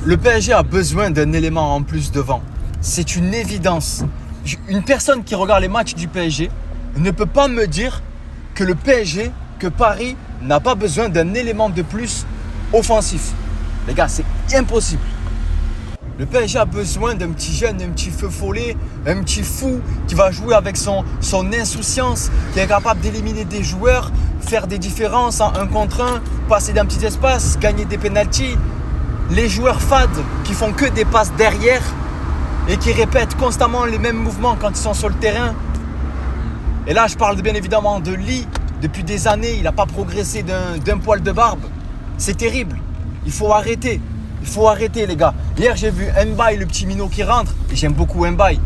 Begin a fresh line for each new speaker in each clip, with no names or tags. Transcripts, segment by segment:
Le PSG a besoin d'un élément en plus devant. C'est une évidence. Une personne qui regarde les matchs du PSG ne peut pas me dire que le PSG, que Paris n'a pas besoin d'un élément de plus offensif. Les gars, c'est impossible. Le PSG a besoin d'un petit jeune, un petit feu follet, un petit fou qui va jouer avec son insouciance, qui est capable d'éliminer des joueurs, faire des différences en 1 contre 1, passer d'un petit espace, gagner des pénaltys. Les joueurs fades qui font que des passes derrière et qui répètent constamment les mêmes mouvements quand ils sont sur le terrain. Et là, je parle bien évidemment de Lee. Depuis des années, il n'a pas progressé d'un poil de barbe. C'est terrible. Il faut arrêter. Il faut arrêter, les gars. Hier, j'ai vu Mbaye, le petit minot qui rentre. Et j'aime beaucoup Mbaye.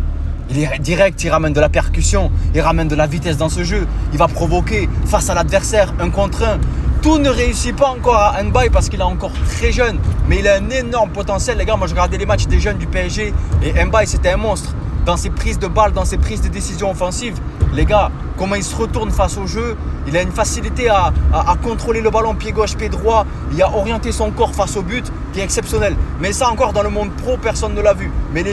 Il est direct, il ramène de la percussion. Il ramène de la vitesse dans ce jeu. Il va provoquer face à l'adversaire, 1 contre 1. Tout ne réussit pas encore à Mbaye parce qu'il est encore très jeune. Mais il a un énorme potentiel, les gars. Moi, je regardais les matchs des jeunes du PSG. Et Mbaye, c'était un monstre. Dans ses prises de balles, dans ses prises de décision offensives. Les gars, comment il se retourne face au jeu. Il a une facilité à contrôler le ballon pied gauche, pied droit. Il a orienté son corps face au but qui est exceptionnel. Mais ça encore dans le monde pro, personne ne l'a vu. Mais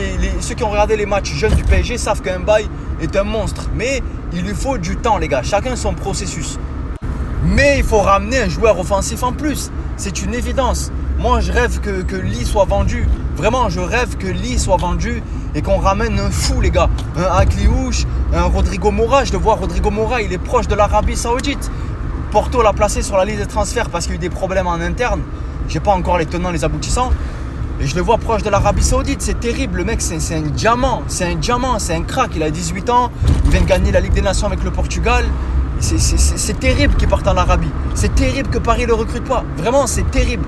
ceux qui ont regardé les matchs jeunes du PSG savent qu'Mbaye est un monstre. Mais il lui faut du temps, les gars. Chacun son processus. Mais il faut ramener un joueur offensif en plus. C'est une évidence. Moi, je rêve que Lee soit vendu. Vraiment, je rêve que Lee soit vendu et qu'on ramène un fou, les gars. Un Akliouche, un Rodrigo Mora. Je le vois, Rodrigo Mora, il est proche de l'Arabie Saoudite. Porto l'a placé sur la liste des transferts parce qu'il y a eu des problèmes en interne. Je n'ai pas encore les tenants, les aboutissants. Et je le vois proche de l'Arabie Saoudite. C'est terrible. Le mec, c'est un diamant. C'est un diamant, c'est un crack. Il a 18 ans. Il vient de gagner la Ligue des Nations avec le Portugal. C'est terrible qu'il parte en Arabie. C'est terrible que Paris ne le recrute pas. Vraiment, c'est terrible.